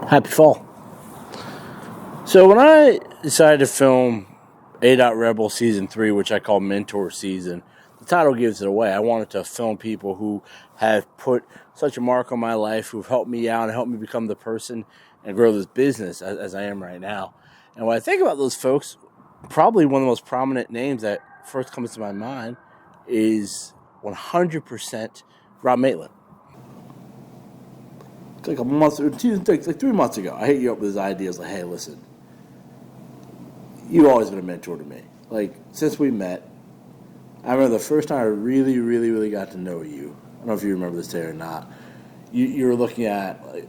Happy fall. So when I decided to film A.Rebel Season 3, which I call Mentor Season, the title gives it away. I wanted to film people who have put such a mark on my life, who've helped me out and helped me become the person and grow this business as I am right now. And when I think about those folks, probably one of the most prominent names that first comes to my mind is 100% Rob Maitland. It's like a month or two, like 3 months ago, I hit you up with this idea. I was like, hey, listen, you've always been a mentor to me. Like, since we met, I remember the first time I really got to know you. I don't know if you remember this day or not. You were looking at like,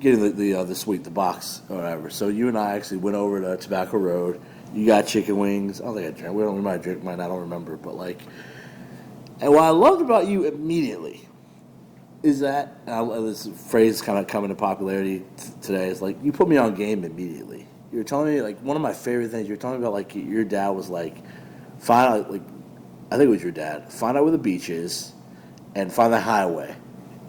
getting the suite, the box, or whatever. So you and I actually went over to Tobacco Road. You got chicken wings. I don't think I drank. We might drink mine. I don't remember. But like, and what I loved about you immediately is that this phrase kind of coming to popularity today is like you put me on game immediately. You were telling me like one of my favorite things. You were telling me about like your dad was like find out like I think it was your dad find out where the beach is and find the highway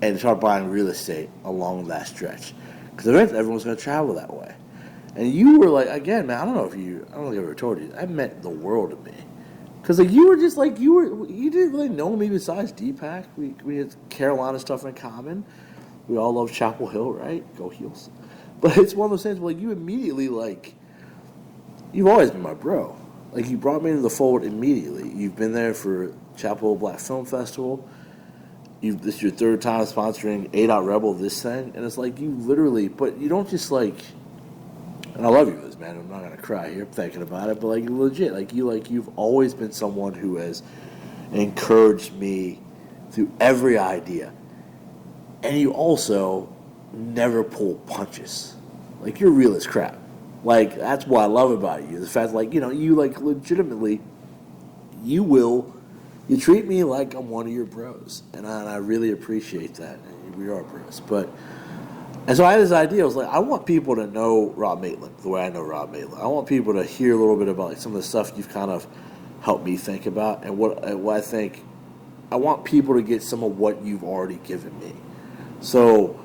and start buying real estate along that stretch because eventually everyone's going to travel that way. And you were like again, man. I don't think I ever told you. That meant the world to me. Because like you were just like you didn't really know me besides Deepak. We had Carolina stuff in common. We all love Chapel Hill, right? Go Heels. But it's one of those things where like you immediately like you've always been my bro. Like you brought me into the fold immediately. You've been there for Chapel Hill Black Film Festival. This is your third time sponsoring A.Rebel this thing, and it's like you literally. But you don't just like. And I love you for this, man. I'm not gonna cry here thinking about it, but like legit, you've always been someone who has encouraged me through every idea, and you also never pull punches. Like you're real as crap. Like that's what I love about you. The fact, like you like legitimately, you treat me like I'm one of your bros, and I really appreciate that. We are bros, but. And so I had this idea. I was like, I want people to know Rob Maitland the way I know Rob Maitland. I want people to hear a little bit about like, some of the stuff you've kind of helped me think about and what I think. I want people to get some of what you've already given me. So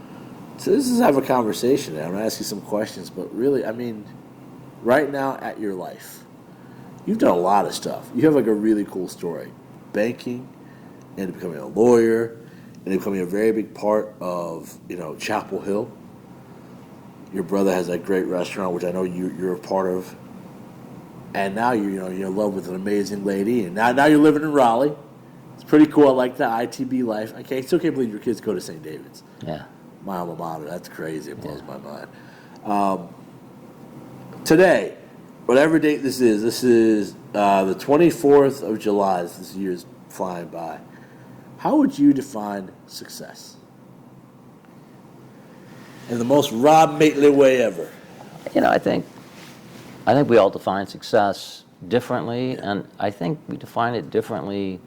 this is have a conversation. I'm going to ask you some questions, but really, I mean, right now at your life, you've done a lot of stuff. You have like a really cool story. Banking, and becoming a lawyer, and becoming a very big part of, Chapel Hill. Your brother has that great restaurant, which I know you're a part of. And now you're in love with an amazing lady, and now you're living in Raleigh. It's pretty cool. I like the ITB life. Still can't believe your kids go to St. David's. Yeah. My alma mater. That's crazy. It blows my mind. Today, whatever date this is the 24th of July. This year's flying by. How would you define success? In the most Rob Maitland way ever. I think we all define success differently, and I think we define it differently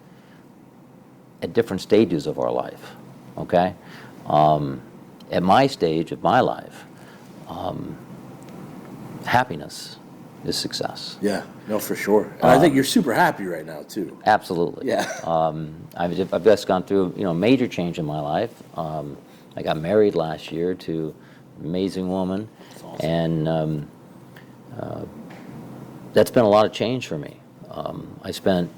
at different stages of our life. Okay, at my stage of my life, happiness is success. Yeah, no, for sure. And I think you're super happy right now too. Absolutely. Yeah. I've just gone through a major change in my life. I got married last year to an amazing woman, that's awesome. And that's been a lot of change for me. I spent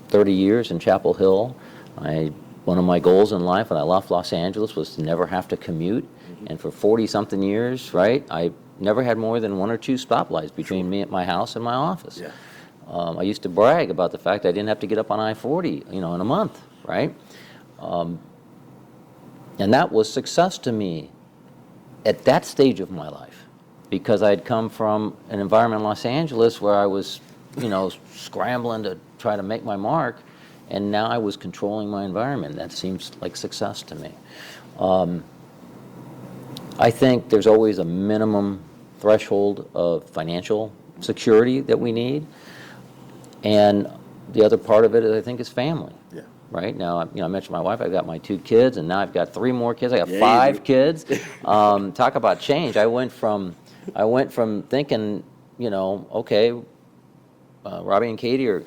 30 years in Chapel Hill. One of my goals in life when I left Los Angeles was to never have to commute, and for 40-something years, right, I never had more than 1 or 2 stoplights between me at my house and my office. Yeah. I used to brag about the fact I didn't have to get up on I-40, in a month, right? And that was success to me at that stage of my life, because I'd come from an environment in Los Angeles where I was, scrambling to try to make my mark, and now I was controlling my environment. That seems like success to me. I think there's always a minimum threshold of financial security that we need, and the other part of it, I think, is family. Yeah. Right now, I mentioned my wife. I've got my 2 kids, and now I've got 3 more kids. I got 5 kids. Talk about change. I went from thinking, okay, Robbie and Katie are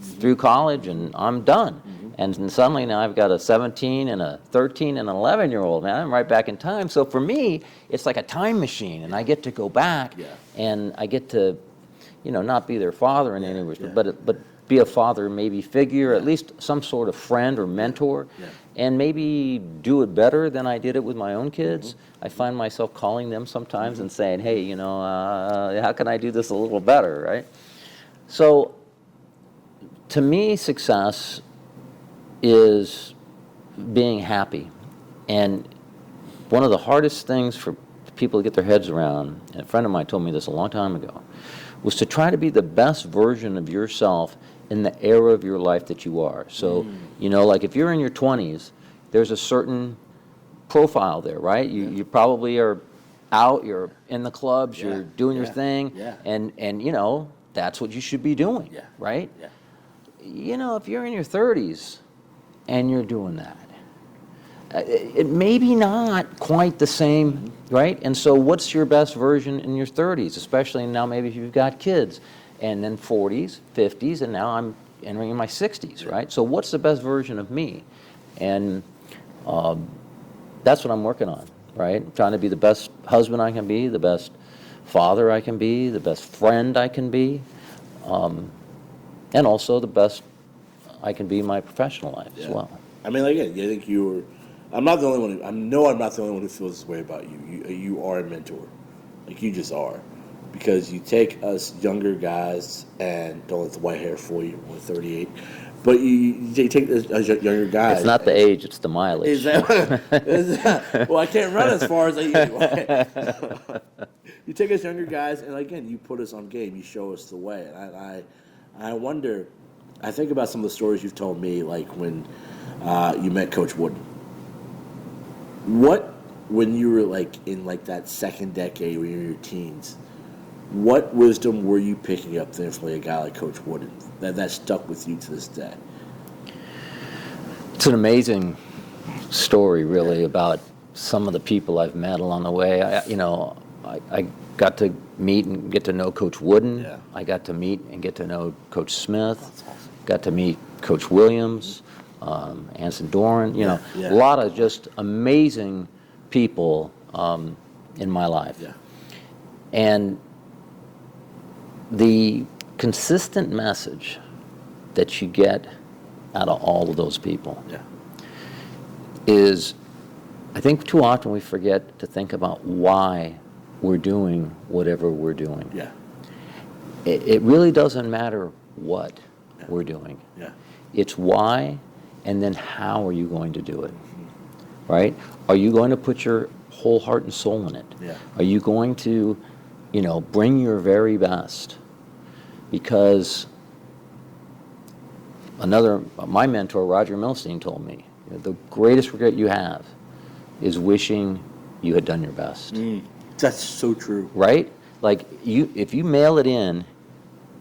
through college, and I'm done. And then suddenly now I've got a 17 and a 13 and an 11-year-old. Man, I'm right back in time. So for me, it's like a time machine, and I get to go back, and I get to, not be their father in any way, but be a father maybe figure, at least some sort of friend or mentor, and maybe do it better than I did it with my own kids. I find myself calling them sometimes and saying, hey, how can I do this a little better, right? So to me, success is being happy. And one of the hardest things for people to get their heads around, and a friend of mine told me this a long time ago, was to try to be the best version of yourself in the era of your life that you are. So, like if you're in your 20s, there's a certain profile there, right? You probably are out, you're in the clubs, you're doing your thing, and that's what you should be doing, right? If you're in your 30s and you're doing that, it may be not quite the same, right? And so what's your best version in your 30s, especially now maybe if you've got kids, and then 40s, 50s, and now I'm entering in my 60s, right? So what's the best version of me? And that's what I'm working on, right? I'm trying to be the best husband I can be, the best father I can be, the best friend I can be, and also the best I can be in my professional life as well. I mean, again, I think I'm not the only one. I'm not the only one who feels this way about you. You are a mentor, like you just are, because you take us younger guys, and don't let the white hair fool you. We're 38, but you take us younger guys. It's not the age; it's the mileage. Is that, well, I can't run as far as I used to. You take us younger guys, and again, you put us on game. You show us the way, and I wonder. I think about some of the stories you've told me, like when you met Coach Wooden. When you were in that second decade, when you were in your teens, what wisdom were you picking up then from a guy like Coach Wooden that stuck with you to this day? It's an amazing story, really, about some of the people I've met along the way. I got to meet and get to know Coach Wooden. I got to meet and get to know Coach Smith. That's awesome. Got to meet Coach Williams, Anson Doran. A lot of just amazing people in my life. And the consistent message that you get out of all of those people is, I think too often we forget to think about why we're doing whatever we're doing. It really doesn't matter what we're doing. It's why, and then how are you going to do it, right? Are you going to put your whole heart and soul in it? Are you going to, bring your very best? Because my mentor, Roger Milstein, told me, the greatest regret you have is wishing you had done your best. That's so true. Right? Like, if you mail it in,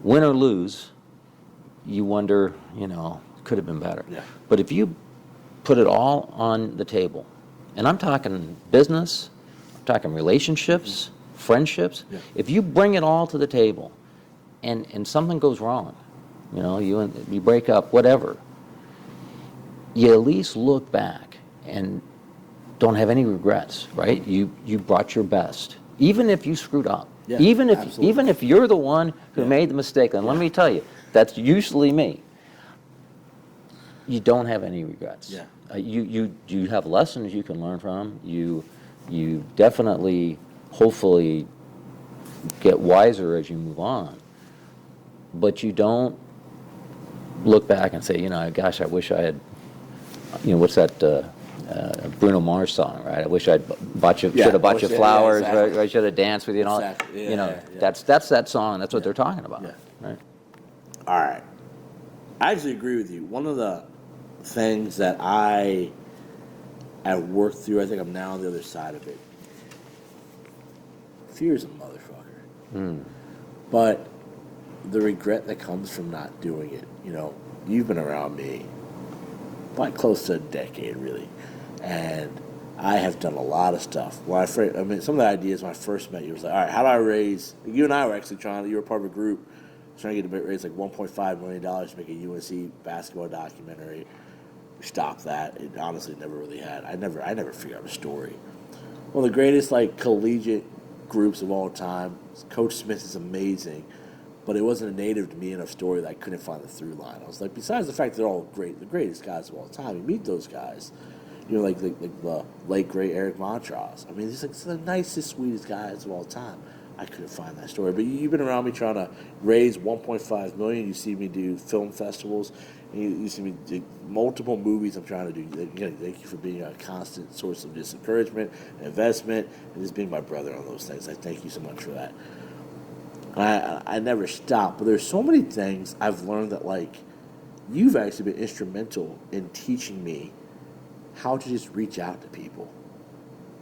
win or lose, you wonder, could have been better. But if you put it all on the table, and I'm talking business, I'm talking relationships, friendships, if you bring it all to the table and something goes wrong, you break up, whatever, you at least look back and don't have any regrets, right? You brought your best, even if you screwed up. Even if you're the one who made the mistake, and let me tell you, that's usually me. You don't have any regrets. You have lessons you can learn from. You definitely, hopefully, get wiser as you move on. But you don't look back and say, gosh, I wish I had, what's that Bruno Mars song, right? I wish I'd should have bought you flowers, right? I should have danced with you and all that. That's that song. That's what they're talking about, right? All right. I actually agree with you. One of the things that I have worked through, I think I'm now on the other side of it. Fear is a motherfucker. But the regret that comes from not doing it, you've been around me quite close to a decade, really. And I have done a lot of stuff. Some of the ideas when I first met you was like, all right, how do I raise, you and I were actually you were part of a group trying to get to raise like $1.5 million to make a UNC basketball documentary. We stopped that. It honestly never really had. I never figured out a story. One of the greatest like collegiate groups of all time. Coach Smith is amazing, but it wasn't a native to me enough story that I couldn't find the through line. I was like, besides the fact they're all great, the greatest guys of all time, you meet those guys. You know, like the late great Eric Montross. I mean, he's like the nicest, sweetest guys of all time. I couldn't find that story. But you've been around me trying to raise $1.5 million. You see me do film festivals. And you see me do multiple movies I'm trying to do. Again, thank you for being a constant source of just encouragement, investment, and just being my brother on those things. I thank you so much for that. I never stop. But there's so many things I've learned that, like, you've actually been instrumental in teaching me how to just reach out to people,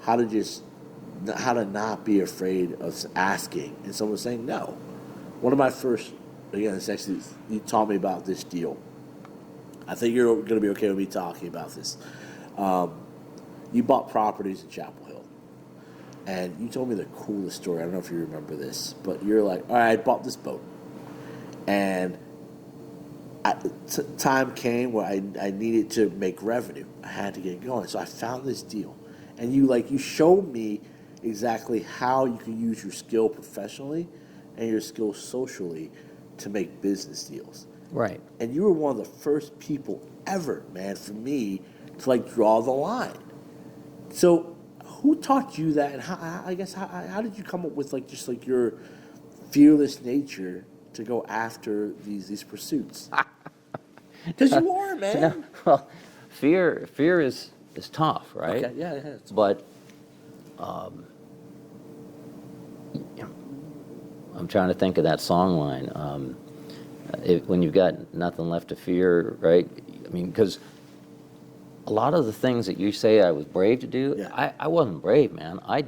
how to not be afraid of asking and someone saying no. One of my first, again, it's actually, you taught me about this deal. I think you're going to be okay with me talking about this. You bought properties in Chapel Hill, and you told me the coolest story. I don't know if you remember this, but you're like, all right, I bought this boat, and time came where I needed to make revenue. I had to get going, so I found this deal, and you showed me exactly how you can use your skill professionally and your skill socially to make business deals. Right. And you were one of the first people ever, man, for me to like draw the line. So who taught you that, and how did you come up with like just like your fearless nature to go after these pursuits? Because you are, man. No, well, fear is tough, right? Okay, yeah. But I'm trying to think of that song line. When you've got nothing left to fear, right? I mean, because a lot of the things that you say I was brave to do, Yeah. I wasn't brave, man. I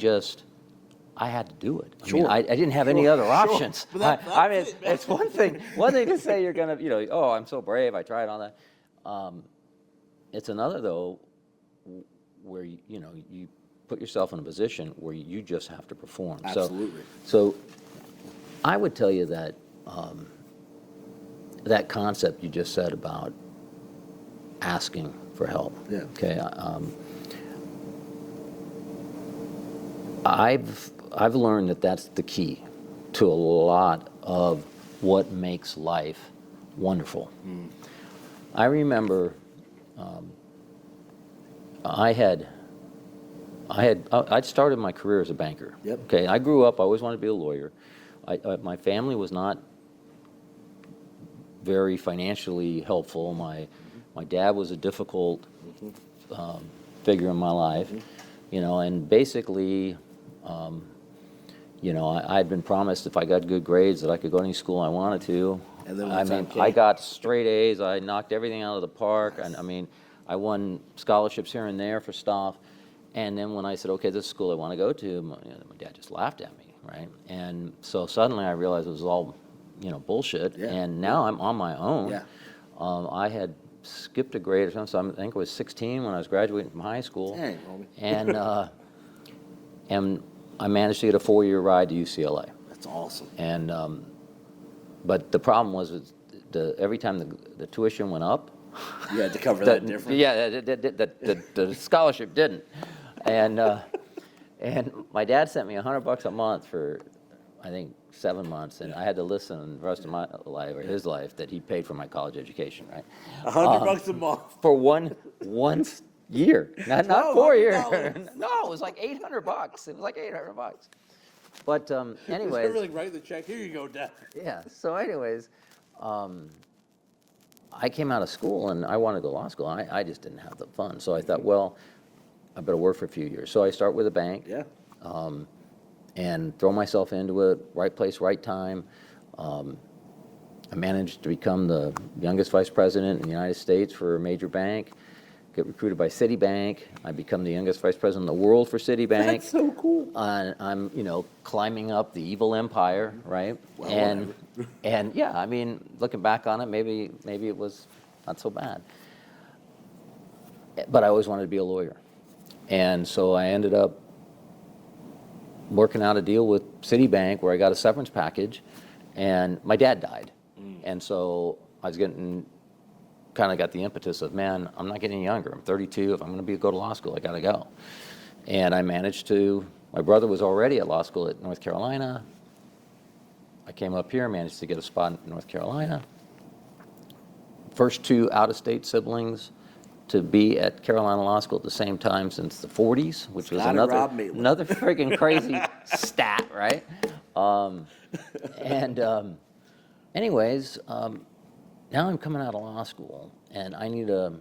had to do it. Sure. I didn't have any other options. But I mean, it's one thing to say you're gonna, oh, I'm so brave, I tried all that. It's another though, where you put yourself in a position where you just have to perform. Absolutely. So I would tell you that that concept you just said about asking for help. Yeah. Okay. I've learned that that's the key to a lot of what makes life wonderful. Mm. I remember I'd started my career as a banker. Yep. Okay. I grew up. I always wanted to be a lawyer. My family was not very financially helpful. My dad was a difficult figure in my life, and basically, I'd been promised if I got good grades that I could go to any school I wanted to. And then I got straight A's. I knocked everything out of the park. Nice. And I won scholarships here and there for stuff. And then when I said, okay, this is the school I want to go to, my dad just laughed at me, right? And so suddenly I realized it was all, bullshit. Yeah. And now I'm on my own. Yeah. I had skipped a grade or something, so I think I was 16 when I was graduating from high school. Dang, homie. And I managed to get a 4-year ride to UCLA. That's awesome. And but the problem was every time the tuition went up, you had to cover that difference. Yeah, the scholarship didn't. And my dad sent me $100 a month for, I think, 7 months, and I had to listen the rest of my life, or his life, that he paid for my college education, right? $100 a month for one year, not 4 years. No, it was like $800. It was like $800. But anyways, really write the check. Here you go, Dad. Yeah. So anyways, I came out of school and I wanted to go to law school. I just didn't have the funds, so I thought, well, I better work for a few years. So I start with a bank. Yeah. And throw myself into it, right place, right time. I managed to become the youngest vice president in the United States for a major bank. Get recruited by Citibank. I become the youngest vice president in the world for Citibank. That's so cool. I'm, climbing up the evil empire, right? Well, and yeah, looking back on it, maybe it was not so bad. But I always wanted to be a lawyer, and so I ended up working out a deal with Citibank where I got a severance package, And my dad died. And so I was kind of got the impetus of, man, I'm not getting younger. I'm 32. If I'm going to go to law school, I got to go. And I managed to, my brother was already at law school at North Carolina. I came up here, managed to get a spot in North Carolina. First two out-of-state siblings to be at Carolina Law School at the same time since the 40s, which was Rob Maitland. another freaking crazy stat, right? Anyways, now I'm coming out of law school, and I need a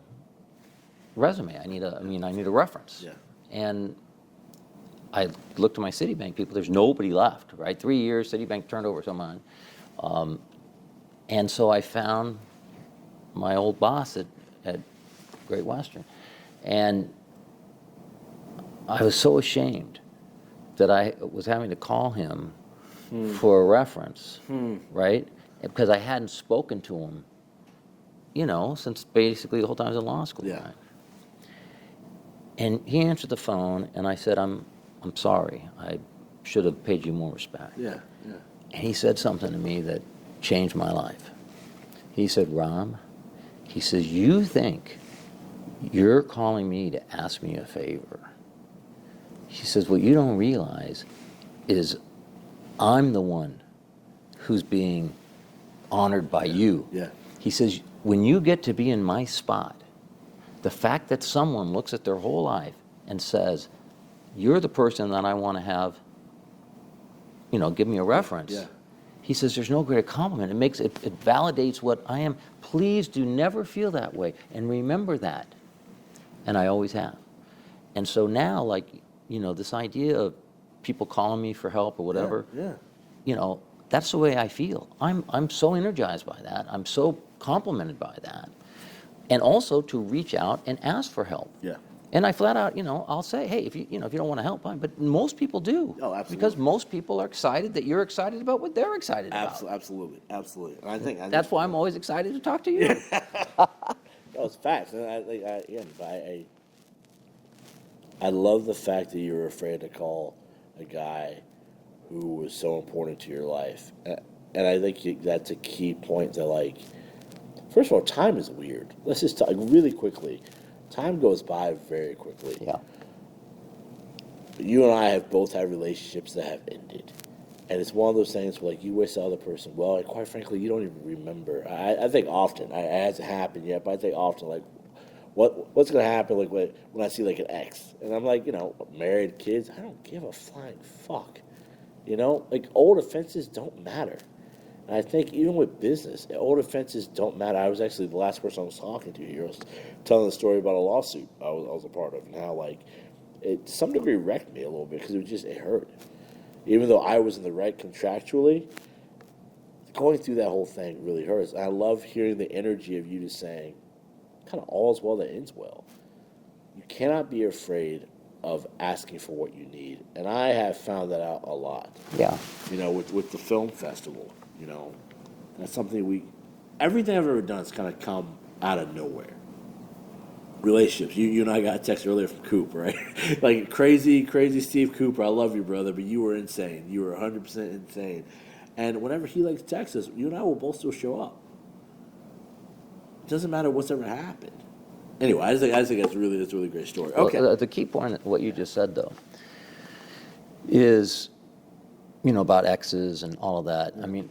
resume. I need a reference. Yeah. And I looked at my Citibank people. There's nobody left, right? 3 years, Citibank turned over to mine. And so I found my old boss at Great Western. And I was so ashamed that I was having to call him for a reference, right? Because I hadn't spoken to him, since basically the whole time I was in law school. Yeah. Right? And he answered the phone, and I said, I'm sorry. I should have paid you more respect. Yeah. And he said something to me that changed my life. He said, Rob, he says, you think you're calling me to ask me a favor. He says, what you don't realize is I'm the one who's being honored by you. Yeah. He says, when you get to be in my spot, the fact that someone looks at their whole life and says, you're the person that I want to have, give me a reference. Yeah. He says, there's no greater compliment. It validates what I am. Please do never feel that way. And remember that. And I always have. And so now, this idea of people calling me for help or whatever, that's the way I feel. I'm so energized by that. I'm so complimented by that. And also to reach out and ask for help. Yeah. And I flat out, I'll say, hey, if you don't want to help, fine. But most people do. Oh, absolutely. Because most people are excited that you're excited about what they're excited about. Absolutely. And I think That's why I'm always excited to talk to you. No, it's facts. And I love the fact that you were afraid to call a guy who was so important to your life. And I think that's a key point that, first of all, time is weird. Let's just talk really quickly. Time goes by very quickly. Yeah. You and I have both had relationships that have ended. And it's one of those things where, you wish the other person well, and quite frankly, you don't even remember. I think often, it hasn't happened yet, but I think often, what's going to happen, when I see, an ex? And I'm married, kids, I don't give a flying fuck. Old offenses don't matter. And I think even with business, old offenses don't matter. I was actually the last person I was talking to here. I was telling the story about a lawsuit I was a part of, and how, it to some degree wrecked me a little bit because it hurt. Even though I was in the right contractually, going through that whole thing really hurts. And I love hearing the energy of you just saying, kind of all's well that ends well. You cannot be afraid of asking for what you need. And I have found that out a lot. Yeah. With the film festival, that's something everything I've ever done has kind of come out of nowhere. Relationships. You and I got a text earlier from Coop, right? Crazy Steve Cooper. I love you, brother, but you were insane. You were 100% insane. And whenever he texts us, you and I will both still show up. It doesn't matter what's ever happened. Anyway, I think that's a really great story. Okay. Well, the key point of what you just said, though, is, about exes and all of that. I mean,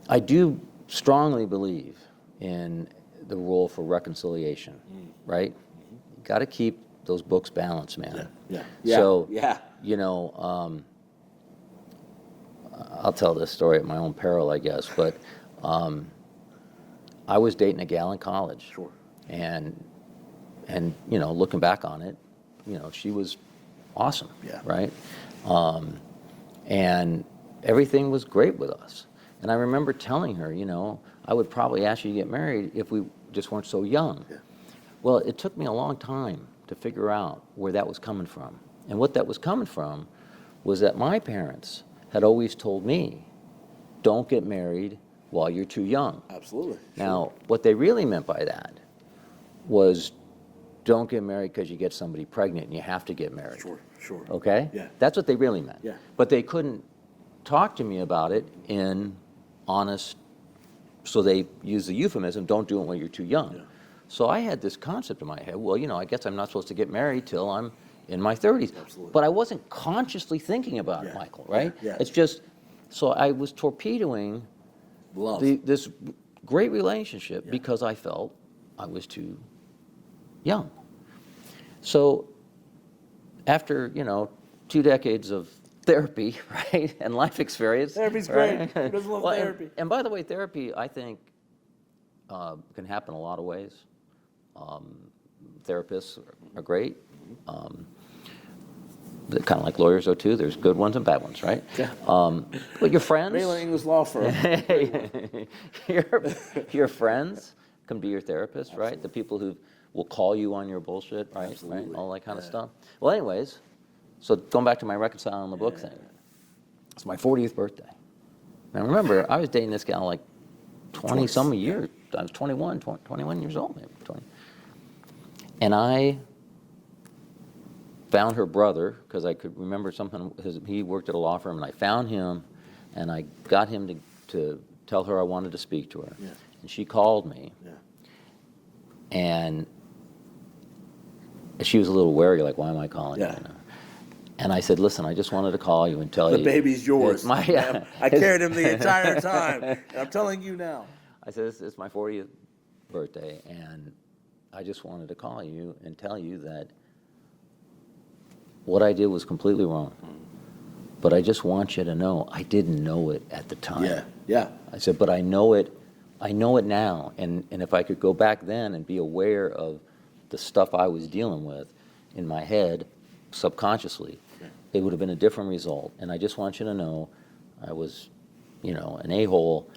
I do strongly believe in the role for reconciliation, right? You got to keep those books balanced, man. Yeah. So, yeah. I'll tell this story at my own peril, I guess, but I was dating a gal in college. Sure. And looking back on it, she was awesome. Yeah. Right? And everything was great with us. And I remember telling her, I would probably ask you to get married if we just weren't so young. Yeah. Well, it took me a long time to figure out where that was coming from. And what that was coming from was that my parents had always told me, don't get married while you're too young. Absolutely. Now, what they really meant by that was don't get married because you get somebody pregnant and you have to get married. Sure. Okay? Yeah. That's what they really meant. Yeah. But they couldn't talk to me about it in honest, so they use the euphemism, don't do it when you're too young. Yeah. So I had this concept in my head, well, I guess I'm not supposed to get married till I'm in my 30s. Absolutely. But I wasn't consciously thinking about it, Michael, right? Yeah. It's just, so I was torpedoing Love. this great relationship because I felt I was too young. So after, 2 decades of therapy, right, and life experience. Therapy's right? great. Who doesn't love therapy? And by the way, therapy, I think, can happen a lot of ways. Therapists are great. They're kind of like lawyers, though, too. There's good ones and bad ones, right? Yeah. But your friends... Maitland English Law Firm. your friends can be your therapist, right? The people who will call you on your bullshit, right? Absolutely. Right? All that kind of stuff. Well, anyways, so going back to my reconciling the book thing. It's my 40th birthday. Now, remember, I was dating this gal like 20-some years. I was 21 years old, maybe 20. And I found her brother, because I could remember something, he worked at a law firm, and I found him, and I got him to tell her I wanted to speak to her. Yeah. And she called me, and she was a little wary, like, why am I calling you? And I said, listen, I just wanted to call you and tell you. The baby's yours. I carried him the entire time. And I'm telling you now. I said, it's my 40th birthday, and I just wanted to call you and tell you that what I did was completely wrong. But I just want you to know I didn't know it at the time. Yeah. I said, but I know it now. And if I could go back then and be aware of the stuff I was dealing with in my head subconsciously, it would have been a different result. And I just want you to know I was, an a-hole,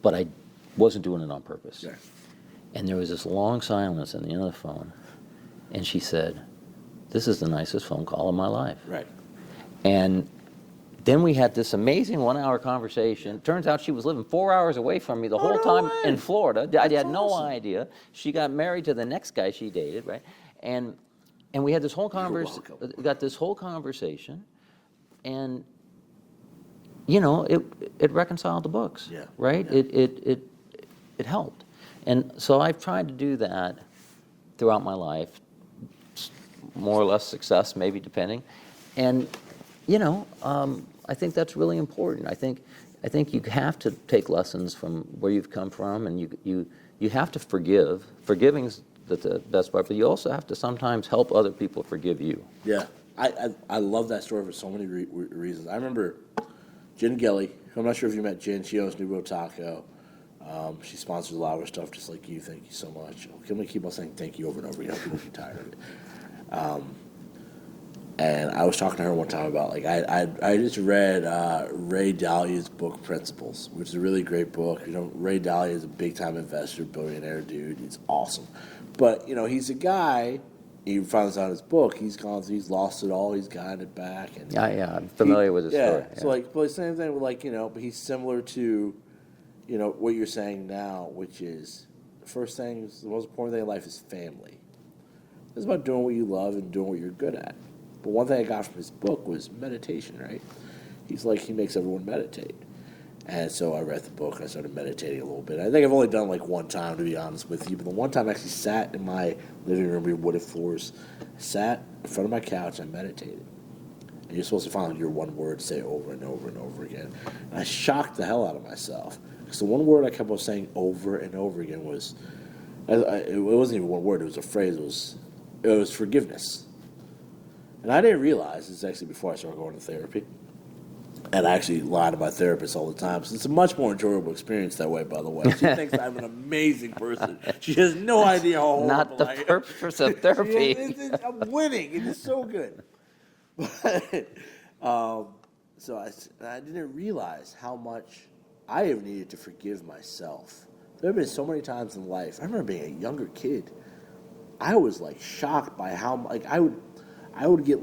but I wasn't doing it on purpose. Yeah. And there was this long silence on the end of the phone. And she said, this is the nicest phone call of my life. Right. And then we had this amazing 1-hour conversation. Turns out she was living 4 hours away from me the whole time in Florida. I had no idea. She got married to the next guy she dated, right? And we had this whole conversation, and it reconciled the books. Yeah. Right? Yeah. It helped. And so I've tried to do that throughout my life, more or less success, maybe depending. And I think that's really important. I think you have to take lessons from where you've come from, and you have to forgive. Forgiving's the best part, but you also have to sometimes help other people forgive you. Yeah, I love that story for so many reasons. I remember Jen Gelly. I'm not sure if you met Jen. She owns New Road Taco. She sponsors a lot of our stuff, just like you. Thank you so much. Can we keep on saying thank you over and over again? People get tired of it. And I was talking to her one time about, like, I just read Ray Dalio's book Principles, which is a really great book. Ray Dalio is a big time investor, billionaire dude. He's awesome, but he's a guy. You find this out in his book. He's lost it all. He's gotten it back. And yeah, I'm familiar with his story. Yeah. So but same thing with but he's similar to, what you're saying now, which is the first thing, the most important thing in life is family. It's about doing what you love and doing what you're good at. But one thing I got from his book was meditation, right? He makes everyone meditate. And so I read the book, and I started meditating a little bit. I think I've only done one time, to be honest with you, but the one time I actually sat in my living room with wooded floors, sat in front of my couch, and meditated. And you're supposed to find your one word to say over and over and over again. And I shocked the hell out of myself. Because the one word I kept on saying over and over again was, it wasn't even one word, it was a phrase, it was forgiveness. And I didn't realize, this is actually before I started going to therapy, and I actually lie to my therapist all the time, so it's a much more enjoyable experience that way, by the way. She thinks I'm an amazing person. She has no idea how horrible Not the I am. purpose of therapy. I'm winning. It is so good. But, so I didn't realize how much I have needed to forgive myself. There have been so many times in life. I remember being a younger kid. I was shocked by how I would get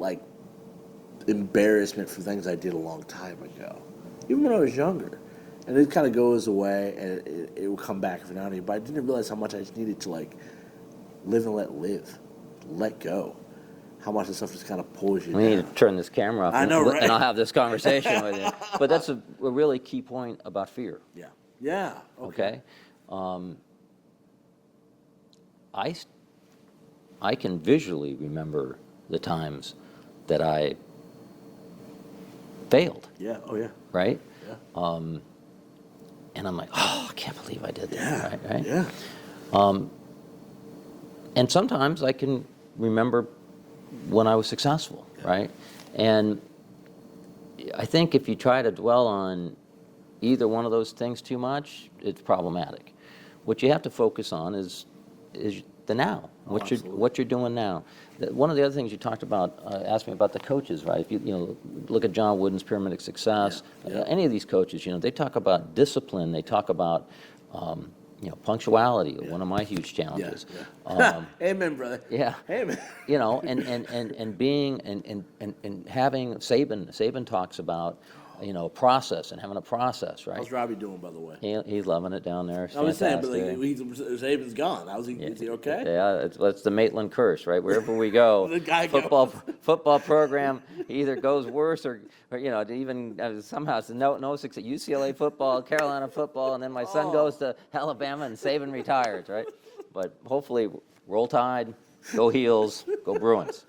embarrassment for things I did a long time ago, even when I was younger, and it kind of goes away and it will come back every now and again. But I didn't realize how much I just needed to live and let go. how much this stuff just kind of pulls you We down. need to turn this camera off. I know, right? And I'll have this conversation with you. But that's a really key point about fear. Yeah. Yeah. Okay? I can visually remember the times that I failed, Yeah. Oh, yeah. right? Yeah. And I'm like, oh, I can't believe I did that, Yeah. right? Yeah. And sometimes I can remember when I was successful, right? And I think if you try to dwell on either one of those things too much, it's problematic. What you have to focus on is the now, what you're doing now. One of the other things you talked about, asked me about the coaches, right? If you look at John Wooden's Pyramid of Success, any of these coaches, they talk about discipline, they talk about punctuality, one of my huge challenges. Yeah. Amen, brother. Yeah. Amen. And being and having Saban talks about process and having a process, right? How's Robbie doing, by the way? He's loving it down there. It's I was saying, but fantastic. Saban's gone. Is he okay? Yeah, it's the Maitland curse, right? Wherever we go, The guy football program either goes worse or even somehow it's no success. UCLA football, Carolina football, and then my son goes to Alabama and Saban retires, right? But hopefully, roll Tide, go Heels, go Bruins.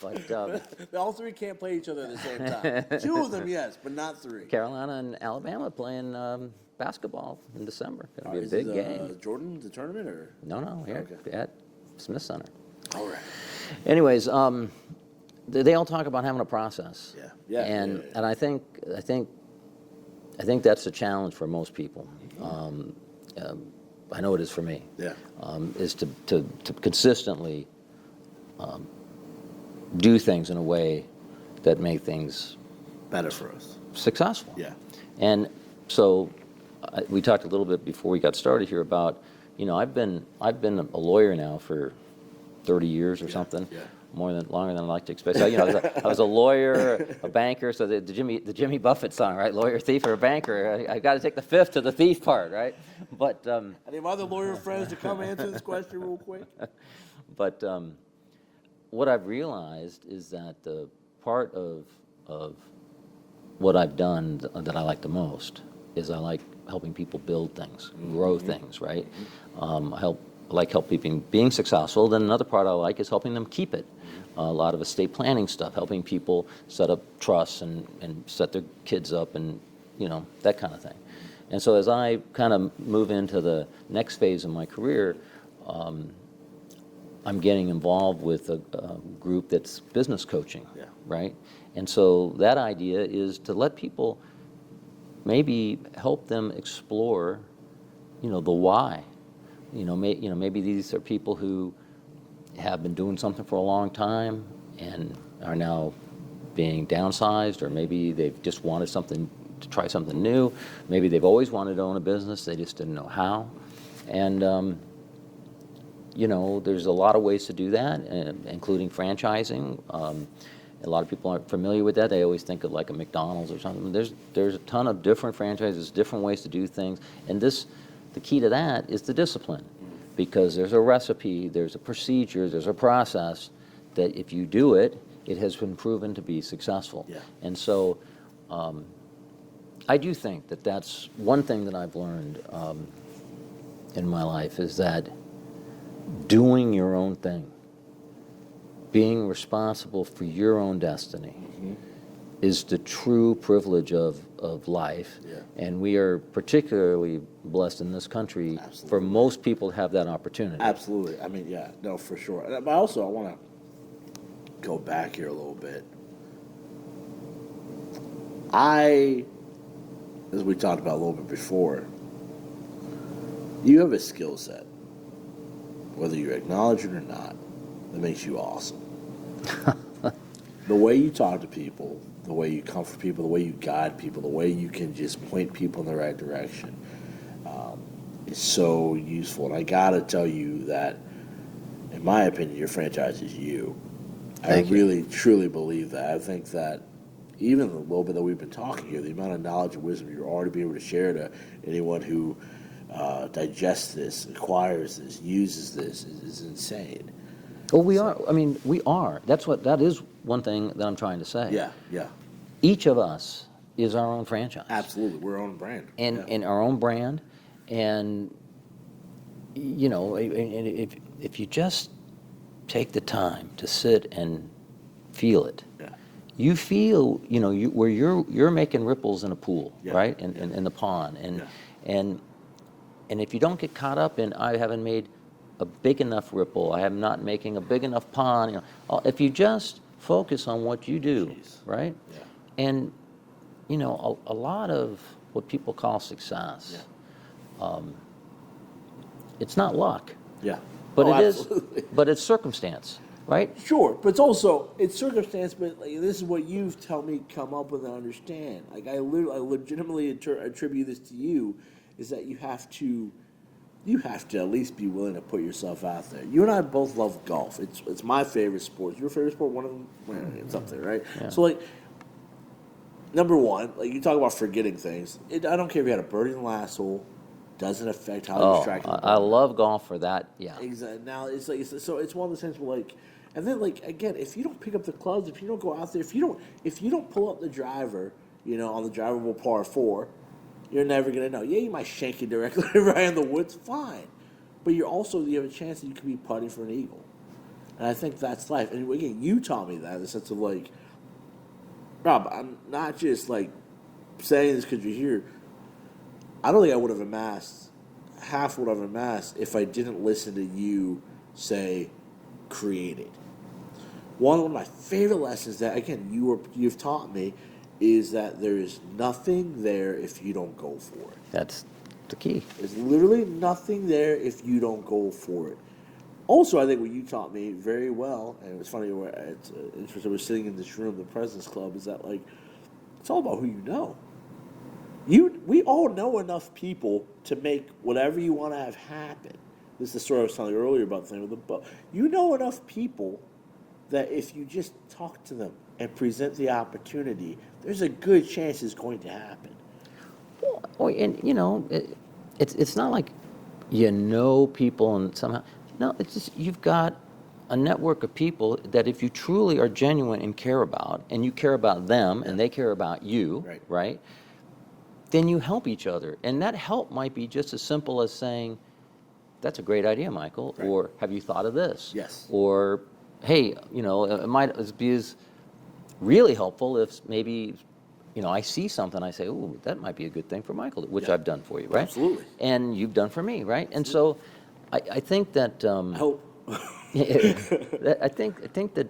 But all three can't play each other at the same time. Two of them, yes, but not three. Carolina and Alabama playing basketball in December. Going to be a big game. Jordan, the tournament, or No, here at Smith Center. All right. Anyways, they all talk about having a process. Yeah. And I think that's a challenge for most people. I know it is for me. Yeah. Is to consistently do things in a way that make things better for us, successful. Yeah. And so we talked a little bit before we got started here about, I've been a lawyer now for 30 years or something. Yeah. Longer than I like to expect. So, I was a lawyer, a banker. So the Jimmy Buffett song, right? Lawyer, thief, or a banker. I got to take the fifth to the thief part, right? But any other lawyer friends to come answer this question real quick? But what I've realized is that the part of what I've done that I like the most is I like helping people build things, grow things, right? I like help people being successful. Then another part I like is helping them keep it. A lot of estate planning stuff, helping people set up trusts and set their kids up and, that kind of thing. And so as I kind of move into the next phase of my career, I'm getting involved with a group that's business coaching, right? And so that idea is to let people maybe help them explore, the why. Maybe these are people who have been doing something for a long time and are now being downsized, or maybe they've just wanted to try something new. Maybe they've always wanted to own a business, they just didn't know how. And there's a lot of ways to do that, including franchising. A lot of people aren't familiar with that. They always think of like a McDonald's or something. There's a ton of different franchises, different ways to do things. And the key to that is the discipline, because there's a recipe, there's a procedure, there's a process that if you do it, it has been proven to be successful. Yeah. And so I do think that that's one thing that I've learned in my life, is that doing your own thing, being responsible for your own destiny, is the true privilege of life. Yeah. And we are particularly blessed in this country for most people to have that opportunity. Absolutely. I mean, yeah, no, for sure. But also, I want to go back here a little bit. As we talked about a little bit before, you have a skill set, whether you acknowledge it or not, that makes you awesome. The way you talk to people, the way you comfort people, the way you guide people, the way you can just point people in the right direction is so useful. And I got to tell you that, in my opinion, your franchise is you. I really, truly believe that. I think that even the little bit that we've been talking here, the amount of knowledge and wisdom you're already being able to share to anyone who digests this, acquires this, uses this is insane. Oh, we are. I mean, we are. That is one thing that I'm trying to say. Yeah, yeah. Each of us is our own franchise. Absolutely. We're our own brand. And our own brand. And, if you just take the time to sit and feel it, Yeah. you feel, where you're making ripples in a pool, Yeah. right? In the pond. And if you don't get caught up in, I haven't made a big enough ripple, I am not making a big enough pond, if you just focus on what you do, Jeez. right? Yeah. And, a lot of what people call success, it's not luck, Yeah. but Oh, it is, absolutely. but it's circumstance, right? Sure, but it's circumstance. But like, this is what you've helped me come up with and understand. Like I legitimately attribute this to you, is that you have to at least be willing to put yourself out there. You and I both love golf. It's my favorite sport. Your favorite sport? One of them? Well, it's up there, right? Yeah. So like, number one, like you talk about forgetting things. I don't care if you had a birdie in the last hole. Doesn't affect how you're striking. I love golf for that. Yeah. Exactly. Now it's like so it's one of the things where like, and then like again, if you don't pick up the clubs, if you don't go out there, if you don't pull up the driver, on the drivable par 4, you're never gonna know. Yeah, you might shank it directly right in the woods, fine, but you have a chance that you could be putting for an eagle, and I think that's life. And again, you taught me that in the sense of like, Rob, I'm not just like saying this because you're here. I don't think I would have amassed half what I've amassed if I didn't listen to you say, create it. One of my favorite lessons that, again, you've taught me is that there is nothing there if you don't go for it. That's the key. There's literally nothing there if you don't go for it. Also, I think what you taught me very well, and it was funny, it's interesting, we're sitting in this room, the President's Club, is that like, it's all about who you know. We all know enough people to make whatever you want to have happen. This is the story I was telling you earlier about the thing with the boat. You know enough people that if you just talk to them and present the opportunity, there's a good chance it's going to happen. Well, and it's not like people and somehow. No, it's just you've got a network of people that if you truly are genuine and care about, and you care about them, and they care about you, right? Then you help each other. And that help might be just as simple as saying, that's a great idea, Michael, or have you thought of this? Yes. Or, hey, it might be as really helpful if maybe, I see something, I say, oh, that might be a good thing for Michael, which I've done for you, right? Absolutely. And you've done for me, right? And so I think that... I hope. I think that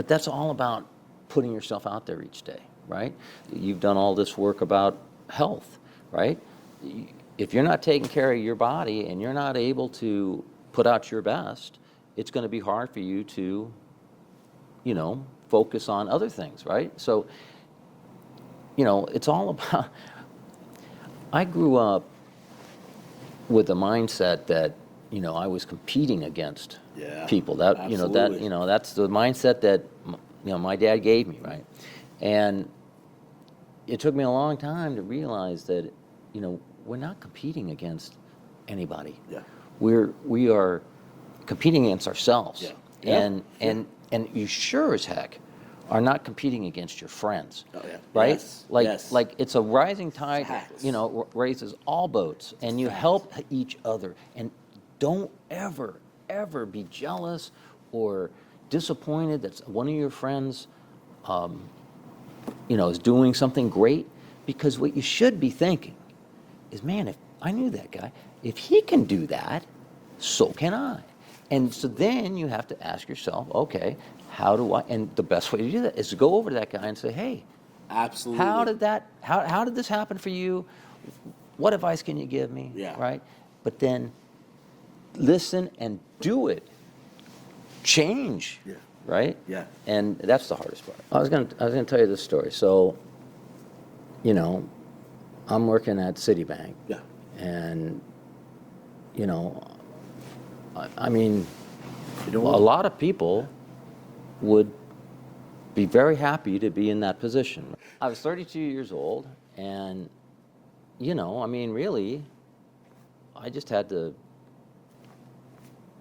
that's all about putting yourself out there each day, right? You've done all this work about health, right? If you're not taking care of your body and you're not able to put out your best, it's going to be hard for you to, focus on other things, right? So, it's all about... I grew up with the mindset that, I was competing against people. That, absolutely. That's the mindset that, my dad gave me, right? And it took me a long time to realize that, we're not competing against anybody. Yeah. We are competing against ourselves. Yeah. And you sure as heck are not competing against your friends. Oh, yeah. Right? Yes. Like it's a rising tide, Facts. raises all boats, and you help each other. And don't ever be jealous or disappointed that one of your friends is doing something great, because what you should be thinking is, man, if I knew that guy, if he can do that, so can I. And so then you have to ask yourself, okay, how do I, and the best way to do that is to go over to that guy and say, hey, absolutely. How did this happen for you? What advice can you give me? Yeah. Right? But then listen and do it. Change. Yeah. Right? Yeah. And that's the hardest part. I was gonna tell you this story. So, I'm working at Citibank. Yeah. And, I mean, a lot of people would be very happy to be in that position. I was 32 years old, and, really, I just had to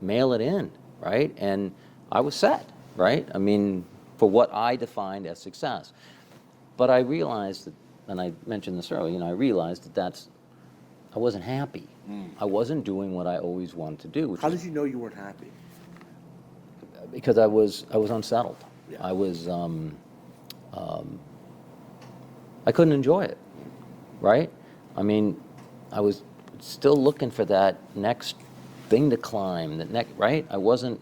mail it in, right? And I was set, right? I mean, for what I defined as success. But I realized that, and I mentioned this earlier, I realized that I wasn't happy. I wasn't doing what I always wanted to do. How did you know you weren't happy? Because I was unsettled. Yeah. I was, I couldn't enjoy it, right? I mean, I was still looking for that next thing to climb, right? I wasn't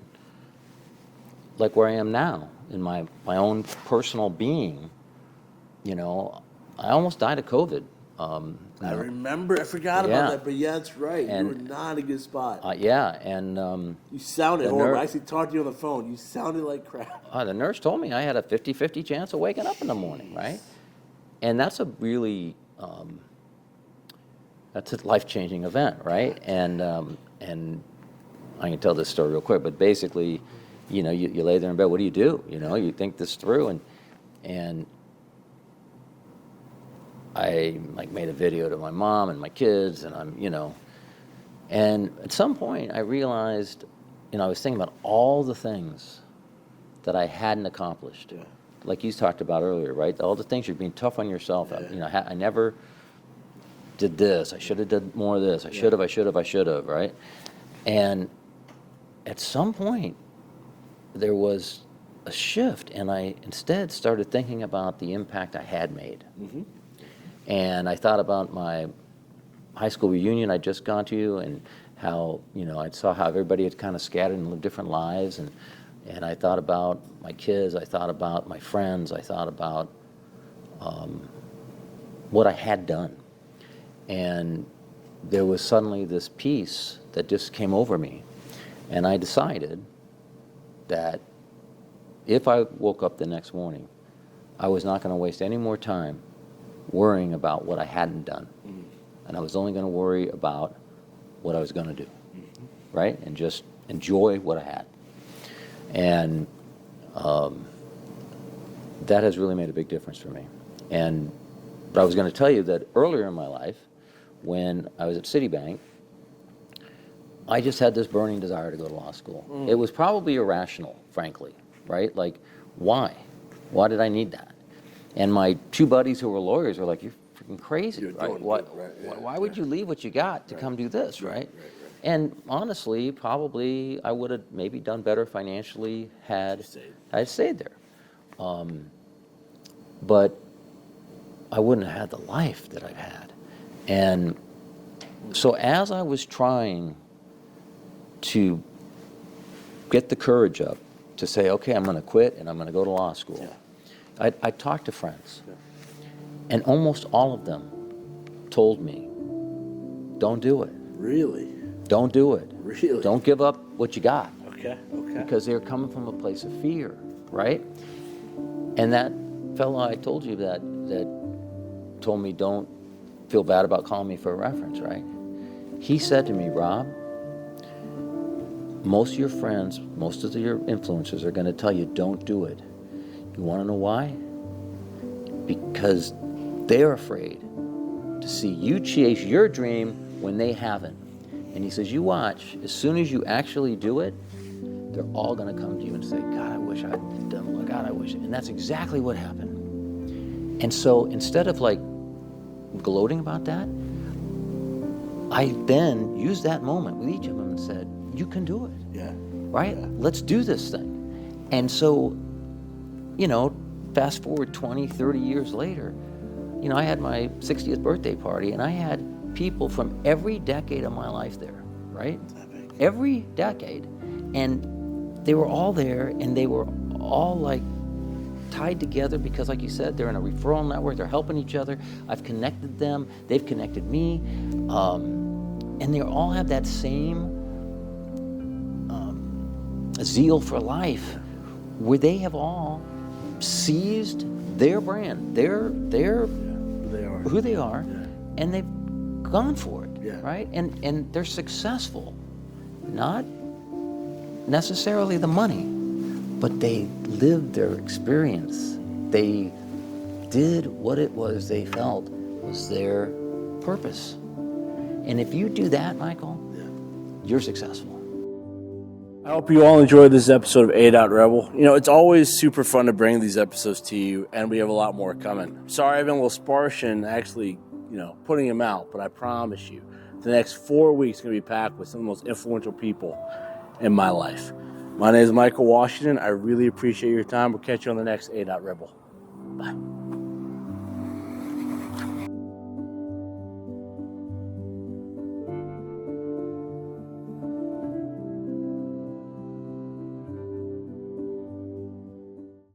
like where I am now in my own personal being. I almost died of COVID. I remember. I forgot Yeah. about that, but yeah, that's right. And- you were not in a good spot. Yeah, and You sounded the horrible. ner- I actually talked to you on the phone. You sounded like crap. the nurse told me I had a 50-50 chance of waking up in the morning, right? And that's a really, that's a life-changing event, right? And I can tell this story real quick, but basically, you lay there in bed. What do? You think this through, and I made a video to my mom and my kids, and and at some point I realized, I was thinking about all the things that I hadn't accomplished, like you talked about earlier, right? All the things you're being tough on yourself. Yeah. I never did this. I should have did more of this. I should have, right? And at some point, there was a shift, and I instead started thinking about the impact I had made. Mm-hmm. And I thought about my high school reunion I'd just gone to, and how, I saw how everybody had kind of scattered and lived different lives, and I thought about my kids, I thought about my friends, I thought about what I had done. And there was suddenly this peace that just came over me. And I decided that if I woke up the next morning, I was not going to waste any more time worrying about what I hadn't done. Mm-hmm. And I was only going to worry about what I was going to do, right? And just enjoy what I had. And that has really made a big difference for me. But I was going to tell you that earlier in my life, when I was at Citibank, I just had this burning desire to go to law school. It was probably irrational, frankly, right? Like, why? Why did I need that? And my two buddies who were lawyers were like, "You're freaking crazy, You're right? doing Why, good, right, yeah, why would you leave what you got to come do this, right?" And honestly, probably I would have maybe done better financially had I stayed there. But I wouldn't have had the life that I've had. And so as I was trying to get the courage up to say, okay, I'm going to quit and I'm going to go to law school, I talked to friends. And almost all of them told me, don't do it. Really? Don't do it. Really? Don't give up what you got. Okay. Because they're coming from a place of fear, right? And that fellow I told you that told me don't feel bad about calling me for a reference, right? He said to me, Rob, most of your friends, most of your influencers are going to tell you don't do it. You want to know why? Because they're afraid to see you chase your dream when they haven't. And he says, you watch, as soon as you actually do it, they're all going to come to you and say, God, I wish I'd done more. God, I wish. And that's exactly what happened. And so instead of gloating about that, I then used that moment with each of them and said, you can do it. Yeah. Right? Yeah. Let's do this thing. And so, fast forward 20, 30 years later, I had my 60th birthday party, and I had people from every decade of my life there, right? Every decade. And they were all there, and they were all tied together because, like you said, they're in a referral network, they're helping each other. I've connected them, they've connected me, and they all have that same zeal for life, where they have all seized their brand, their who they are, and they've gone for it, right? And they're successful, not necessarily the money, but they lived their experience. They did what it was they felt was their purpose. And if you do that, Michael, you're successful. I hope you all enjoyed this episode of A Dot Rebel. You know, it's always super fun to bring these episodes to you, and we have a lot more coming. Sorry I've been a little sparse in actually, putting them out, but I promise you, the next 4 weeks are going to be packed with some of the most influential people in my life. My name is Michael Washington. I really appreciate your time. We'll catch you on the next A Dot Rebel. Bye.